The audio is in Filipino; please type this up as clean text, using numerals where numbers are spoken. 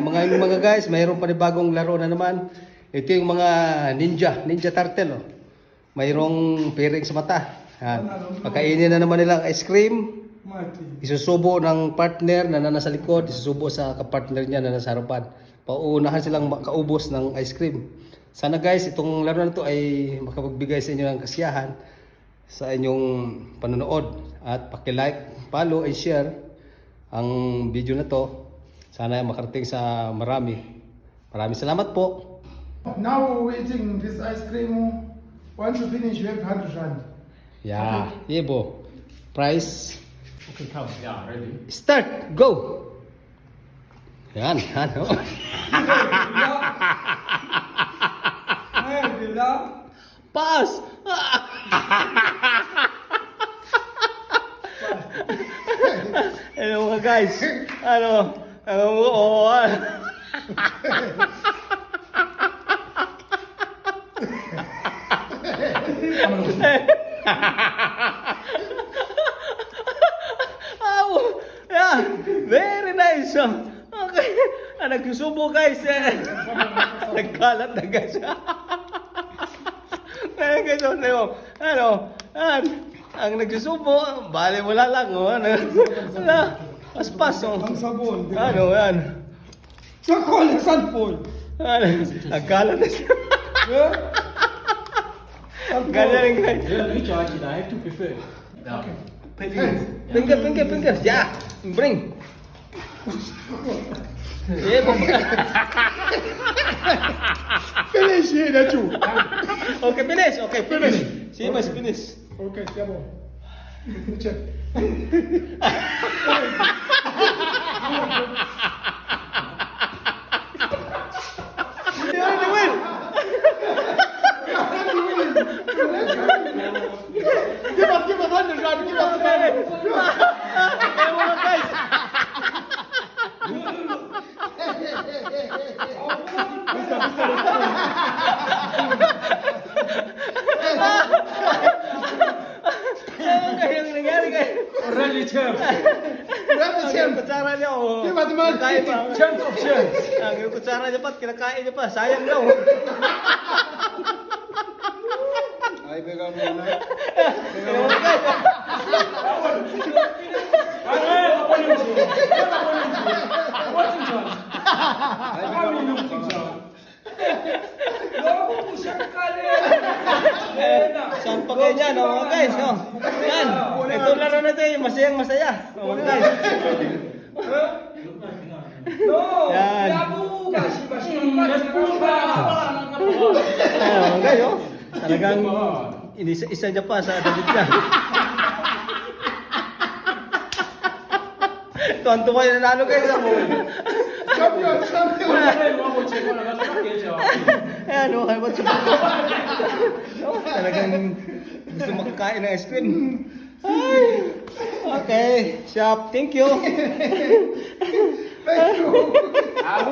Mga guys, mayroon panibagong laro na naman. Ito yung mga Ninja Turtle. Oh. Mayroong piring sa mata. Pagkainin na naman nilang ice cream. Isusubo ng partner na nasa likod, isusubo sa kapartner niya na nasa harapan. Pauunahan silang makaubos ng ice cream. Sana guys, itong laro na to ay makapagbigay sa inyo ng kasiyahan sa inyong panonood. At paki-like, follow, and share ang video na to. Sana makarating sa marami. Maraming salamat po. Now we're eating this ice cream. Once you finish, you have 100 rand. Yeah, Yebo. Price. Okay, come. Yeah, ready. Start. Go. Yan. Ano? Pass. Hello mga guys. Yeah, very nice. Okay. Nagsusubo guys. Nagkalat na guys. Ang nagsusubo, bale wala lang. Paspas. Ang sabon. Yan. Sakol, sandpol. Nagkalat na siya. Ganyan guys. Yeah, let me charge it. I have to prefer. Yeah. Finger. Yeah, bring. Finish here, that you. Okay, finish. See, mas finish. Okay, siya mo. Check. Give us 100 rand. Give us 100. Guys. Ano nangyari kayo? Already champ. Grab the champ. Kutsara niya oh. Give us money. Kinakain pa. Champ of champs. Ang kutsara niya pa, kinakain niya pa. Sayang daw. Ay, bigyan mo na. Saan pa kayo dyan, mga guys? Yan, ito laro na ito, masayang masaya. Mga guys. Yan. Ayan, mga guys, talagang isa niya pa sa David niya. Tuwan-tuwa yung nanalo kayo sa mo. Champion. Ayan, talagang gusto makakain ng ice cream. Ay, okay, shop, thank you. Thank you.